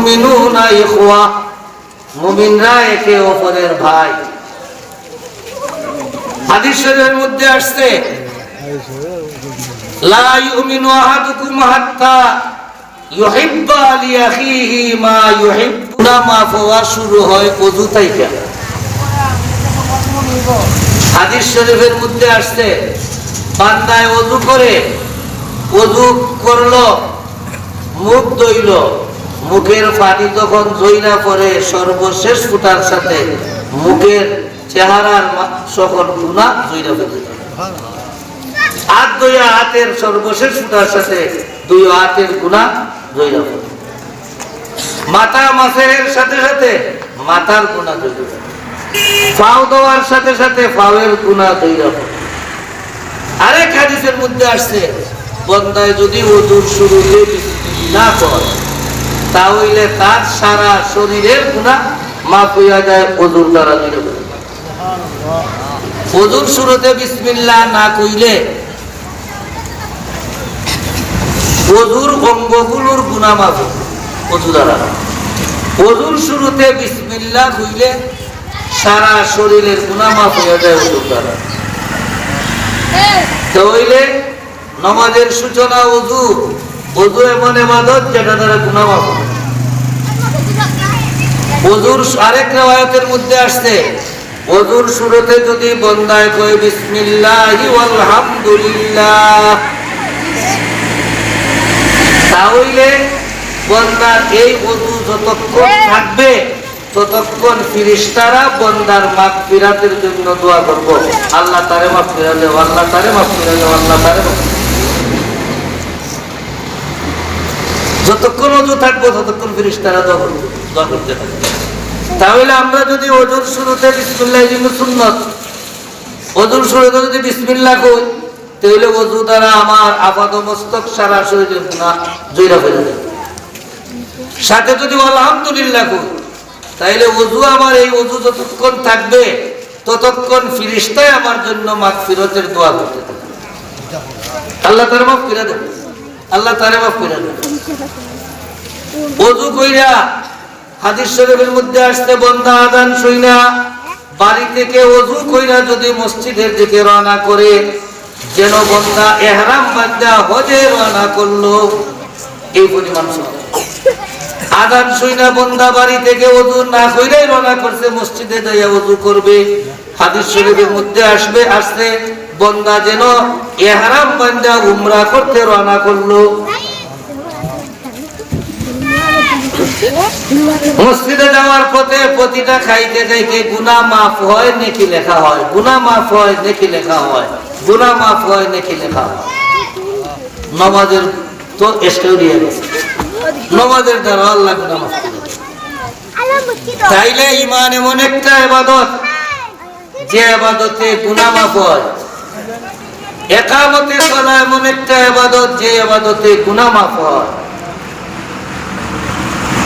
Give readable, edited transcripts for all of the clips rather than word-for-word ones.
মুমিনুনা ইখওয়া, মুমিনরা একে অপরের ভাই। হাদিস শরীফের মধ্যে আসছে লা ইউমিনু আহাদুকুম হাত্তা ইউহিব্বা লিআখিহি মা ইউহিব্বু। নামাজ পড়া শুরু হয় ওযু থেকে। হাদিস শরীফের মধ্যে আসছে বান্দায় ওযু করে, ওযু করলো, মুখ ধুইল, মুখের পানি তখন জইরা পড়ে সর্বশেষ ফুটার সাথে মুখের চেহারার সকল গুনাহ জইরা পড়ে। হাত ধুইয়া হাতের সর্বশেষ ফুটার সাথে দুই হাতের গুনাহ জইরা পড়ে। মাথা মাসের সাথে সাথে মাথার গুনাহ জইরা পড়ে। পাও দেওয়ার সাথে সাথে পাওয়ের গুনাহ জইরা পড়ে। আরেক হাদিসের মধ্যে আসছে বান্দায় যদি ওযুর শুরুতে বিসমিল্লাহ পড়ে তাহলে তার সারা শরীরের গুনাহ মাফ হইয়া যায় ওযুর দ্বারা। ওযুর শুরুতে বিসমিল্লাহ না কইলে ওযুর অঙ্গগুলোর গুনাহ মাফ হয় ওযু দ্বারা। ওযুর শুরুতে বিসমিল্লাহ কইলে সারা শরীরের গুনাহ মাফ হইয়া যায় ওযুর দ্বারা। তাহলে নামাজের সূচনা ওযু। ওযু এমন ইবাদত যেটা দ্বারা গুনাহ মাফ হয়। ওযুর আরেক riwayat-এর মধ্যে আসছে ওযুর শুরুতে যদি বান্দায় কয় বিসমিল্লাহি ওয়াল হামদুলিল্লাহ তাহলে বান্দার এই ওযু যতক্ষণ থাকবে ততক্ষণ ফেরেশতারা বান্দার মাগফিরাতের জন্য দোয়া করবে, আল্লাহ তারে মাফ করে দাও, আল্লাহ তারে মাফ করে দাও, আল্লাহ তারে মাফ। যতক্ষণ ওযু থাকবে ততক্ষণ ফেরেশতারা দোয়া করতে থাকবে। তাহলে আমরা যদি ওযুর শুরুতে বিসমিল্লাহ, যেগুলো সুন্নত, ওযুর শুরুতে যদি বিসমিল্লাহ কই তাহলে ওযু দ্বারা আমার আপাদ মস্তক সারা শরীরের গুনাহ জইরা ফেলে যায়। সাথে যদি আলহামদুলিল্লাহ কই তাহলে ওযু আমার এই ওযু যতক্ষণ থাকবে ততক্ষণ ফেরেশতায় আমার জন্য মাগফিরাতের দোয়া করতে থাকবে, আল্লাহ তারে মাফ করে দেবে, আল্লাহ তারে মাফ করে দেবে। ওযু কইরা হাদিস শরীফের মধ্যে আসছে বান্দা আযান শুইনা বাড়ি থেকে ওযু কইরা যদি মসজিদের দিকে রওনা করে যেন বান্দা ইহরাম বাঁধা হজে রওনা করলো এই পরিমাণ সওয়াব। আযান শুইনা বান্দা বাড়ি থেকে ওযু না কইরাই রওনা করছে মসজিদে যাইয়া ওযু করবে, হাদিস শরীফের মধ্যে আসছে বান্দা যেন ইহরাম বাঁধা উমরা করতে রওনা করলো। মসজিদে যাওয়ার পথে প্রতিটা খাইতে খাইতে গুনাহ মাফ হয়, নেকি লেখা হয়, গুনাহ মাফ হয়, নেকি লেখা হয়, গুনাহ মাফ হয়, নেকি লেখা হয়। নামাজের তো এস্টোরিয়া গেছে, নামাজের দ্বারা আল্লাহ গুনাহ মাফ করে। তাইলে ঈমান এমন একটা ইবাদত যে ইবাদতে গুনাহ মাফ হয়। ইকামতে সালাত এমন একটা ইবাদত যে ইবাদতে গুনাহ মাফ হয়।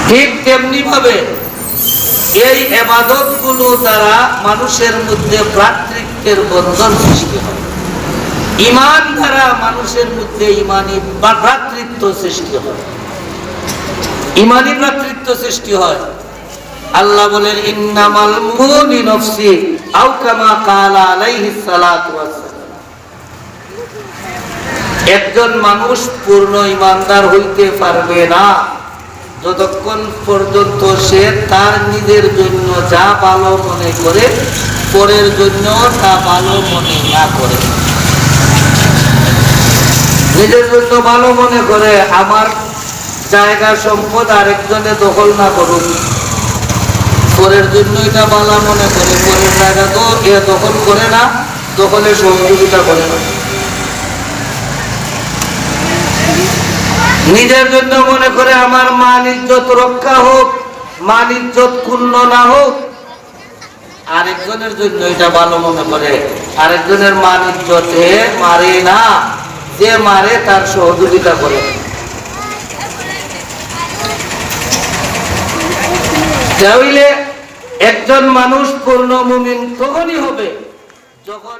ঠিক তেমনি ভাবে এই ইবাদতগুলো দ্বারা মানুষের মধ্যে ভ্রাতৃত্বের বন্ধন সৃষ্টি হয়। ঈমান দ্বারা মানুষের মধ্যে ঈমানি ভ্রাতৃত্ব সৃষ্টি হয়, ঈমানি ভ্রাতৃত্ব সৃষ্টি হয়। আল্লাহ বলেন ইন্নামাল মুমিনু নফসি আও কামা ক্বালা আলাইহিস সালাতু ওয়াস সালাম। একজন মানুষ পূর্ণ ঈমানদার হইতে পারবে না যতক্ষণ পর্যন্ত সে তার নিজের জন্য যা ভালো মনে করে পরের জন্য তা ভালো মনে না করে। নিজের জন্য ভালো মনে করে আমার জায়গা সম্পদ আরেকজনে দখল না করুক, পরের জন্য এটা ভালো মনে করে পরের জায়গা তো এ দখল করে না, দখলে সহযোগিতা করে না। নিজের জন্য মনে করে আমার মান ইজ্জত রক্ষা হোক, মান ইজ্জত ক্ষুণ্ণ না হোক, আরেকজনের জন্য এটা ভালো মনে করে আরেকজনের মান ইজ্জতে মারে না, যে মারে তার সহযোগিতা করে। তাহলে একজন মানুষ পূর্ণ মুমিন তখনই হবে যখন